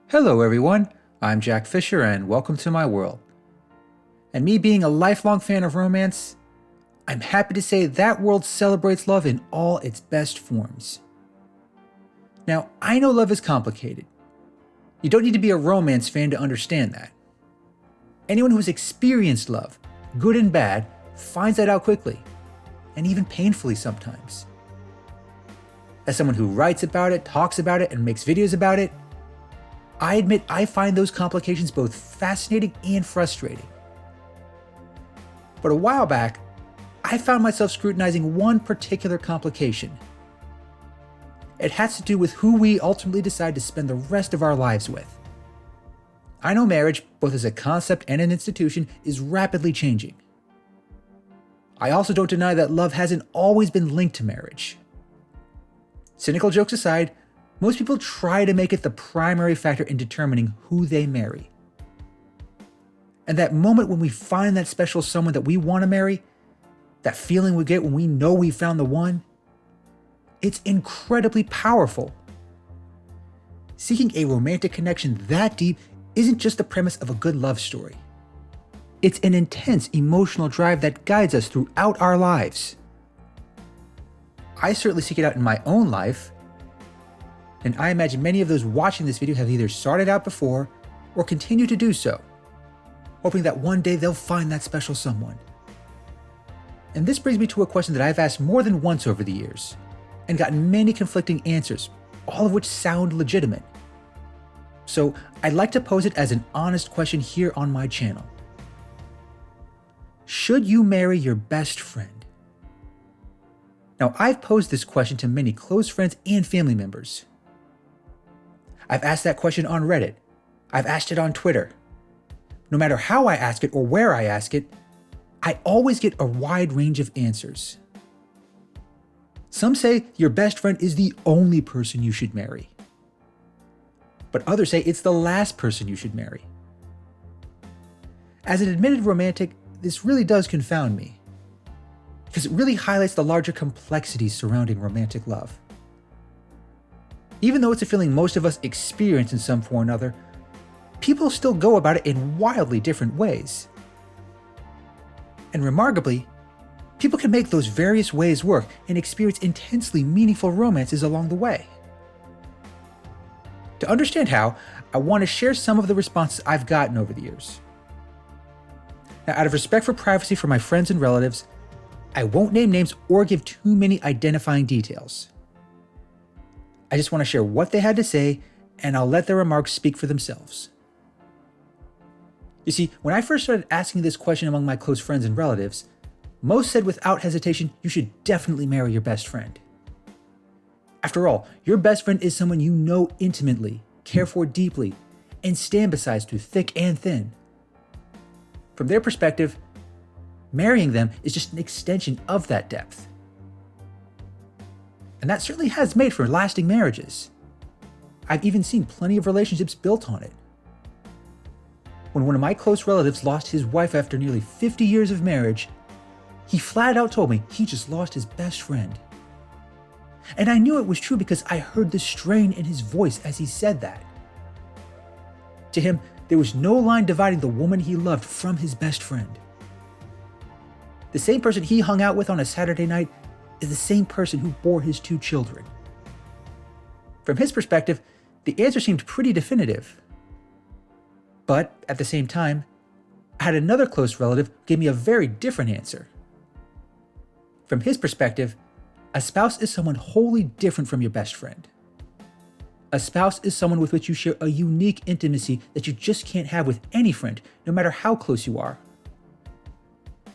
Hello everyone, I'm Jack Fisher and welcome to my world. And me being a lifelong fan of romance, I'm happy to say that world celebrates love in all its best forms. Now, I know love is complicated. You don't need to be a romance fan to understand that. Anyone who's experienced love, good and bad, finds that out quickly, and even painfully sometimes. As someone who writes about it, talks about it, and makes videos about it, I admit I find those complications both fascinating and frustrating. But a while back, I found myself scrutinizing one particular complication. It has to do with who we ultimately decide to spend the rest of our lives with. I know marriage, both as a concept and an institution, is rapidly changing. I also don't deny that love hasn't always been linked to marriage. Cynical jokes aside, most people try to make it the primary factor in determining who they marry. And that moment when we find that special someone that we want to marry, that feeling we get when we know we found the one, it's incredibly powerful. Seeking a romantic connection that deep isn't just the premise of a good love story. It's an intense emotional drive that guides us throughout our lives. I certainly seek it out in my own life, and I imagine many of those watching this video have either started out before or continue to do so, hoping that one day they'll find that special someone. And this brings me to a question that I've asked more than once over the years, and gotten many conflicting answers, all of which sound legitimate. So I'd like to pose it as an honest question here on my channel. Should you marry your best friend? Now, I've posed this question to many close friends and family members. I've asked that question on Reddit. I've asked it on Twitter. No matter how I ask it or where I ask it, I always get a wide range of answers. Some say your best friend is the only person you should marry. But others say it's the last person you should marry. As an admitted romantic, this really does confound me, because it really highlights the larger complexities surrounding romantic love. Even though it's a feeling most of us experience in some form or another, people still go about it in wildly different ways. And remarkably, people can make those various ways work and experience intensely meaningful romances along the way. To understand how, I want to share some of the responses I've gotten over the years. Now, out of respect for privacy for my friends and relatives, I won't name names or give too many identifying details. I just want to share what they had to say, and I'll let their remarks speak for themselves. You see, when I first started asking this question among my close friends and relatives, most said without hesitation, you should definitely marry your best friend. After all, your best friend is someone you know intimately, care for deeply, and stand beside through thick and thin. From their perspective, marrying them is just an extension of that depth. And that certainly has made for lasting marriages. I've even seen plenty of relationships built on it. When one of my close relatives lost his wife after nearly 50 years of marriage, he flat out told me he just lost his best friend. And I knew it was true because I heard the strain in his voice as he said that. To him, there was no line dividing the woman he loved from his best friend. The same person he hung out with on a Saturday night is the same person who bore his 2 children. From his perspective, the answer seemed pretty definitive. But at the same time, I had another close relative who gave me a very different answer. From his perspective, a spouse is someone wholly different from your best friend. A spouse is someone with which you share a unique intimacy that you just can't have with any friend, no matter how close you are.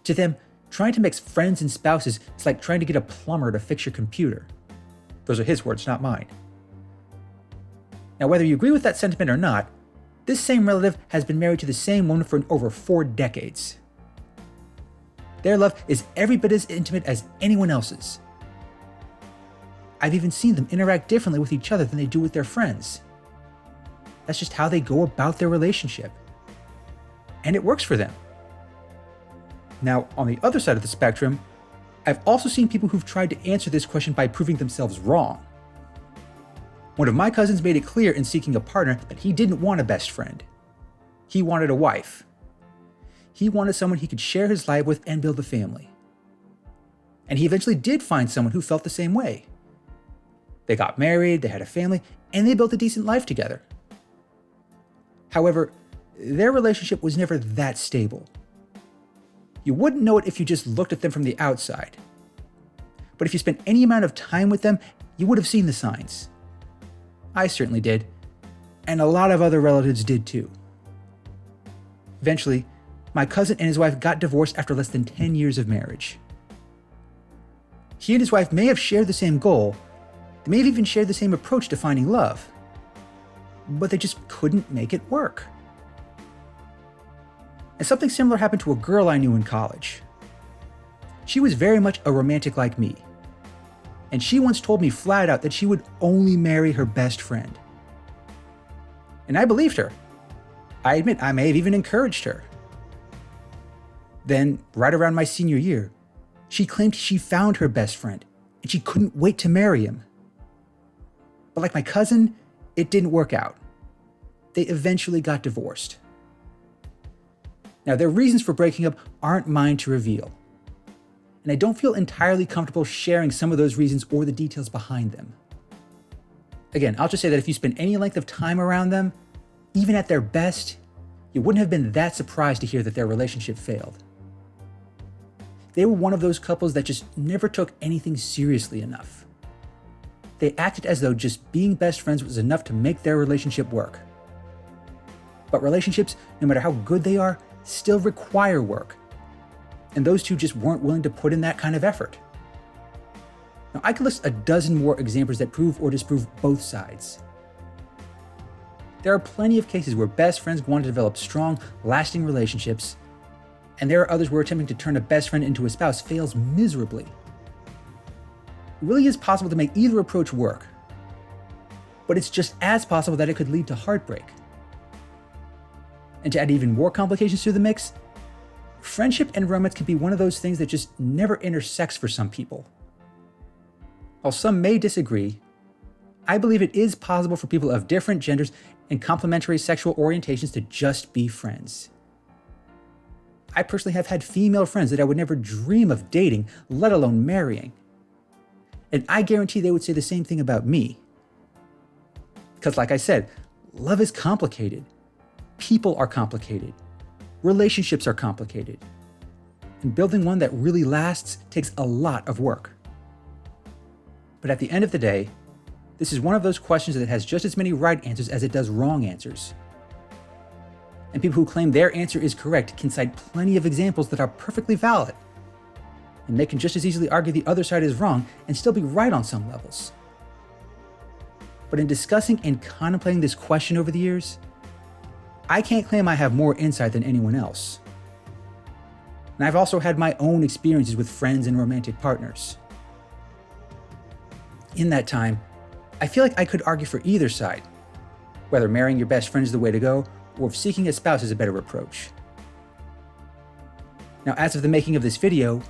To them, trying to mix friends and spouses is like trying to get a plumber to fix your computer. Those are his words, not mine. Now, whether you agree with that sentiment or not, this same relative has been married to the same woman for over 4 decades. Their love is every bit as intimate as anyone else's. I've even seen them interact differently with each other than they do with their friends. That's just how they go about their relationship. And it works for them. Now, on the other side of the spectrum, I've also seen people who've tried to answer this question by proving themselves wrong. One of my cousins made it clear in seeking a partner that he didn't want a best friend. He wanted a wife. He wanted someone he could share his life with and build a family. And he eventually did find someone who felt the same way. They got married, they had a family, and they built a decent life together. However, their relationship was never that stable. You wouldn't know it if you just looked at them from the outside. But if you spent any amount of time with them, you would have seen the signs. I certainly did, and a lot of other relatives did too. Eventually, my cousin and his wife got divorced after less than 10 years of marriage. He and his wife may have shared the same goal, they may have even shared the same approach to finding love, but they just couldn't make it work. And something similar happened to a girl I knew in college. She was very much a romantic like me, and she once told me flat out that she would only marry her best friend. And I believed her. I admit I may have even encouraged her. Then, right around my senior year, she claimed she found her best friend, and she couldn't wait to marry him. But like my cousin, it didn't work out. They eventually got divorced. Now, their reasons for breaking up aren't mine to reveal, and I don't feel entirely comfortable sharing some of those reasons or the details behind them. Again, I'll just say that if you spend any length of time around them, even at their best, you wouldn't have been that surprised to hear that their relationship failed. They were one of those couples that just never took anything seriously enough. They acted as though just being best friends was enough to make their relationship work. But relationships, no matter how good they are, still require work. And those two just weren't willing to put in that kind of effort. Now, I could list a dozen more examples that prove or disprove both sides. There are plenty of cases where best friends want to develop strong, lasting relationships, and there are others where attempting to turn a best friend into a spouse fails miserably. It really is possible to make either approach work, but it's just as possible that it could lead to heartbreak. And to add even more complications to the mix, friendship and romance can be one of those things that just never intersects for some people. While some may disagree, I believe it is possible for people of different genders and complementary sexual orientations to just be friends. I personally have had female friends that I would never dream of dating, let alone marrying. And I guarantee they would say the same thing about me. Because like I said, love is complicated. People are complicated. Relationships are complicated. And building one that really lasts takes a lot of work. But at the end of the day, this is one of those questions that has just as many right answers as it does wrong answers. And people who claim their answer is correct can cite plenty of examples that are perfectly valid. And they can just as easily argue the other side is wrong and still be right on some levels. But in discussing and contemplating this question over the years, I can't claim I have more insight than anyone else. And I've also had my own experiences with friends and romantic partners. In that time, I feel like I could argue for either side, whether marrying your best friend is the way to go or if seeking a spouse is a better approach. Now, as of the making of this video,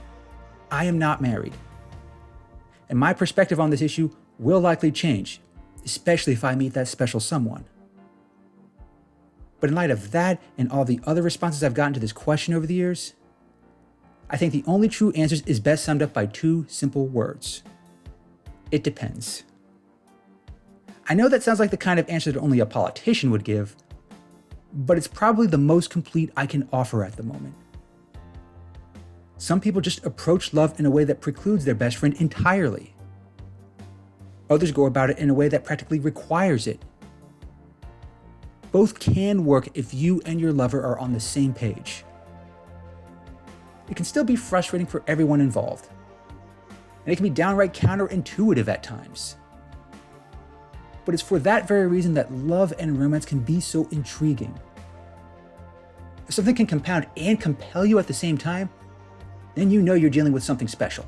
I am not married. And my perspective on this issue will likely change, especially if I meet that special someone. But in light of that and all the other responses I've gotten to this question over the years, I think the only true answer is best summed up by two simple words. It depends. I know that sounds like the kind of answer that only a politician would give, but it's probably the most complete I can offer at the moment. Some people just approach love in a way that precludes their best friend entirely. Others go about it in a way that practically requires it. Both can work if you and your lover are on the same page. It can still be frustrating for everyone involved, and it can be downright counterintuitive at times. But it's for that very reason that love and romance can be so intriguing. If something can compound and compel you at the same time, then you know you're dealing with something special.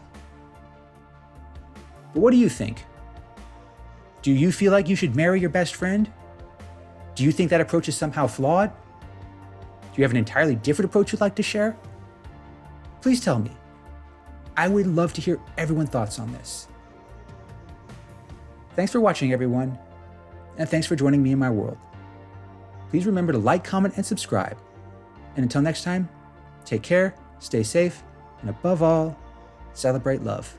But what do you think? Do you feel like you should marry your best friend? Do you think that approach is somehow flawed? Do you have an entirely different approach you'd like to share? Please tell me. I would love to hear everyone's thoughts on this. Thanks for watching, everyone, and thanks for joining me in my world. Please remember to like, comment, and subscribe. And until next time, take care, stay safe, and above all, celebrate love.